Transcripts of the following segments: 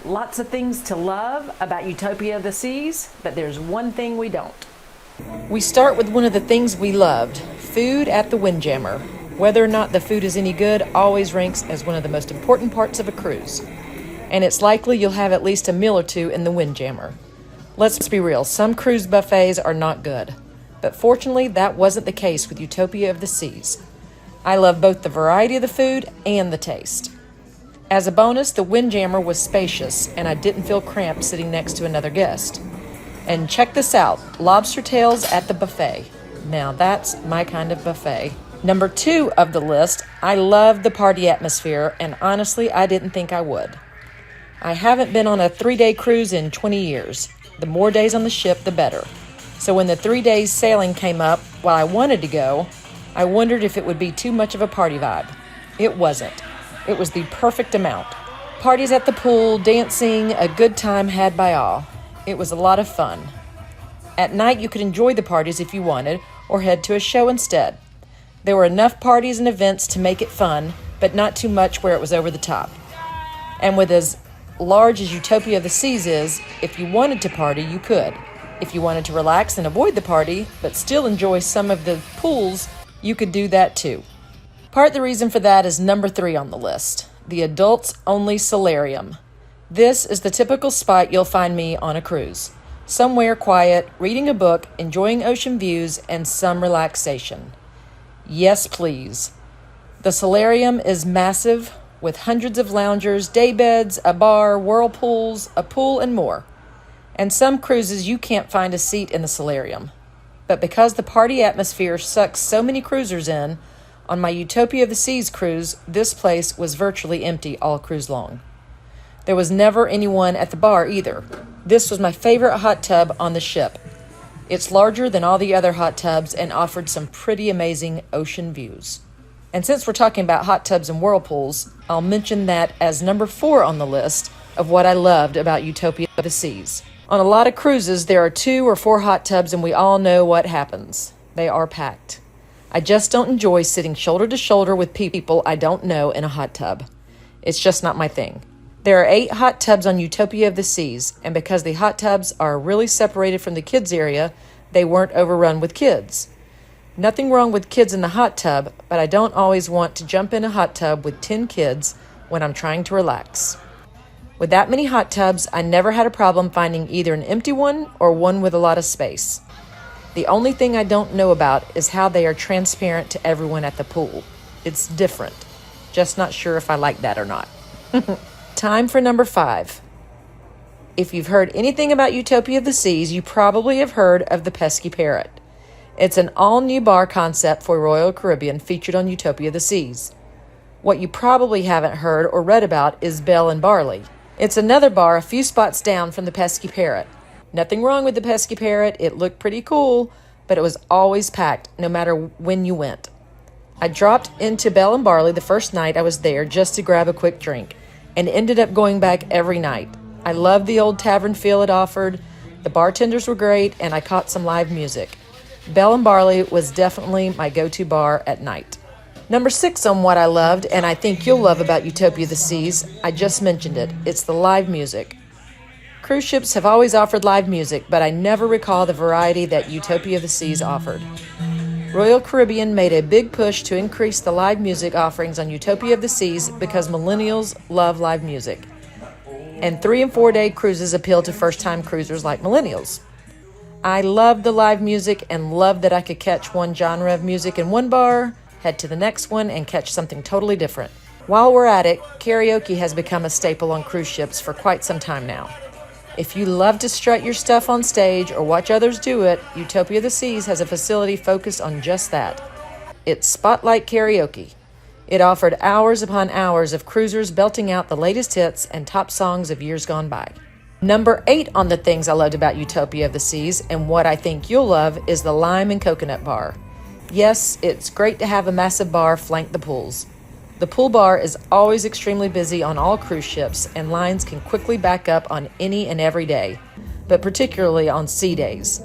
Lots of things to love about Utopia of the Seas, but there's one thing we don't. We start with one of the things we loved, food at the Windjammer. Whether or not the food is any good always ranks as one of the most important parts of a cruise. And it's likely you'll have at least a meal or two in the Windjammer. Let's be real, some cruise buffets are not good. But fortunately, that wasn't the case with Utopia of the Seas. I love both the variety of the food and the taste. As a bonus, the Windjammer was spacious, and I didn't feel cramped sitting next to another guest. And check this out, lobster tails at the buffet. Now that's my kind of buffet. Number 2 of the list, I love the party atmosphere, and honestly, I didn't think I would. I haven't been on a 3-day cruise in 20 years. The more days on the ship, the better. So when the 3 days sailing came up, while I wanted to go, I wondered if it would be too much of a party vibe. It wasn't. It was the perfect amount. Parties at the pool, dancing, a good time had by all. It was a lot of fun. At night, you could enjoy the parties if you wanted, or head to a show instead. There were enough parties and events to make it fun, but not too much where it was over the top. And with as large as Utopia of the Seas is, if you wanted to party, you could. If you wanted to relax and avoid the party, but still enjoy some of the pools, you could do that too. Part of the reason for that is number 3 on the list, the adults-only solarium. This is the typical spot you'll find me on a cruise. Somewhere quiet, reading a book, enjoying ocean views, and some relaxation. Yes, please. The solarium is massive, with hundreds of loungers, daybeds, a bar, whirlpools, a pool, and more. And some cruises you can't find a seat in the solarium. But because the party atmosphere sucks so many cruisers in, on my Utopia of the Seas cruise, this place was virtually empty all cruise long. There was never anyone at the bar either. This was my favorite hot tub on the ship. It's larger than all the other hot tubs and offered some pretty amazing ocean views. And since we're talking about hot tubs and whirlpools, I'll mention that as number 4 on the list of what I loved about Utopia of the Seas. On a lot of cruises, there are 2 or 4 hot tubs, and we all know what happens. They are packed. I just don't enjoy sitting shoulder to shoulder with people I don't know in a hot tub. It's just not my thing. There are 8 hot tubs on Utopia of the Seas, and because the hot tubs are really separated from the kids area, they weren't overrun with kids. Nothing wrong with kids in the hot tub, but I don't always want to jump in a hot tub with 10 kids when I'm trying to relax. With that many hot tubs, I never had a problem finding either an empty one or one with a lot of space. The only thing I don't know about is how they are transparent to everyone at the pool. It's different. Just not sure if I like that or not. Time for number 5. If you've heard anything about Utopia of the Seas, you probably have heard of the Pesky Parrot. It's an all-new bar concept for Royal Caribbean featured on Utopia of the Seas. What you probably haven't heard or read about is Bell and Barley. It's another bar a few spots down from the Pesky Parrot. Nothing wrong with the Pesky Parrot, it looked pretty cool, but it was always packed, no matter when you went. I dropped into Bell and Barley the first night I was there just to grab a quick drink, and ended up going back every night. I loved the old tavern feel it offered, the bartenders were great, and I caught some live music. Bell and Barley was definitely my go-to bar at night. Number 6 on what I loved, and I think you'll love about Utopia of the Seas, I just mentioned it, it's the live music. Cruise ships have always offered live music, but I never recall the variety that Utopia of the Seas offered. Royal Caribbean made a big push to increase the live music offerings on Utopia of the Seas because millennials love live music. And 3 and 4 day cruises appeal to first-time cruisers like millennials. I loved the live music and loved that I could catch one genre of music in one bar, head to the next one, and catch something totally different. While we're at it, karaoke has become a staple on cruise ships for quite some time now. If you love to strut your stuff on stage or watch others do it, Utopia of the Seas has a facility focused on just that. It's Spotlight Karaoke. It offered hours upon hours of cruisers belting out the latest hits and top songs of years gone by. Number 8 on the things I loved about Utopia of the Seas, and what I think you'll love, is the lime and coconut bar. Yes, it's great to have a massive bar flank the pools. The pool bar is always extremely busy on all cruise ships, and lines can quickly back up on any and every day, but particularly on sea days.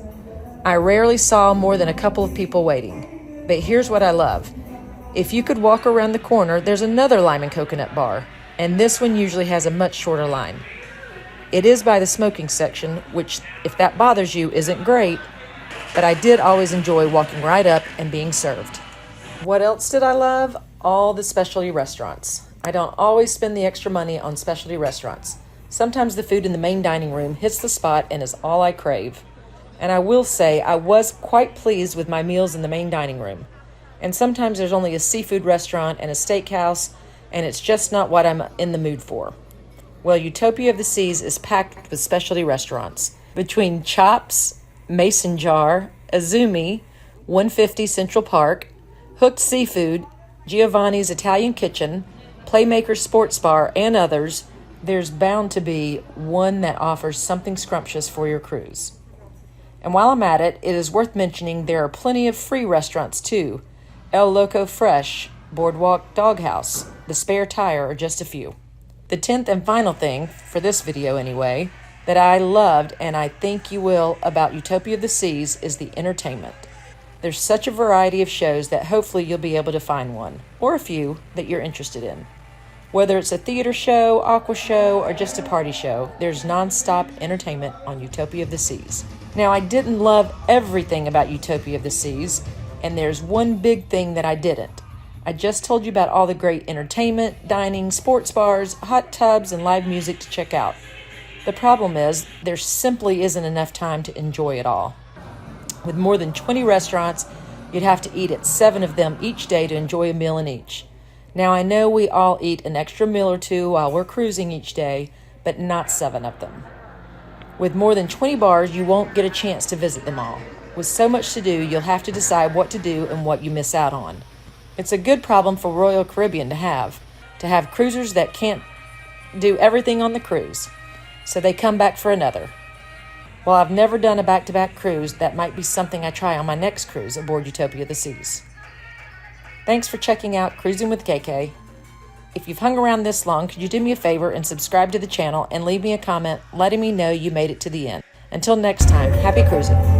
I rarely saw more than a couple of people waiting. But here's what I love. If you could walk around the corner, there's another lime and coconut bar, and this one usually has a much shorter line. It is by the smoking section, which, if that bothers you, isn't great, but I did always enjoy walking right up and being served. What else did I love? All the specialty restaurants. I don't always spend the extra money on specialty restaurants. Sometimes the food in the main dining room hits the spot and is all I crave. And I will say I was quite pleased with my meals in the main dining room. And sometimes there's only a seafood restaurant and a steakhouse, and it's just not what I'm in the mood for. Well, Utopia of the Seas is packed with specialty restaurants. Between Chops, Mason Jar, Azumi, 150 Central Park, Hooked Seafood, Giovanni's Italian Kitchen, Playmaker Sports Bar, and others, there's bound to be one that offers something scrumptious for your cruise. And while I'm at it, it is worth mentioning there are plenty of free restaurants too. El Loco Fresh, Boardwalk Doghouse, The Spare Tire are just a few. The 10th and final thing, for this video anyway, that I loved and I think you will about Utopia of the Seas is the entertainment. There's such a variety of shows that hopefully you'll be able to find one, or a few, that you're interested in. Whether it's a theater show, aqua show, or just a party show, there's non-stop entertainment on Utopia of the Seas. Now, I didn't love everything about Utopia of the Seas, and there's one big thing that I didn't. I just told you about all the great entertainment, dining, sports bars, hot tubs, and live music to check out. The problem is, there simply isn't enough time to enjoy it all. With more than 20 restaurants, you'd have to eat at 7 of them each day to enjoy a meal in each. Now, I know we all eat an extra meal or two while we're cruising each day, but not 7 of them. With more than 20 bars, you won't get a chance to visit them all. With so much to do, you'll have to decide what to do and what you miss out on. It's a good problem for Royal Caribbean to have cruisers that can't do everything on the cruise, so they come back for another. While I've never done a back-to-back cruise, that might be something I try on my next cruise aboard Utopia of the Seas. Thanks for checking out Cruising with KK. If you've hung around this long, could you do me a favor and subscribe to the channel and leave me a comment letting me know you made it to the end. Until next time, happy cruising.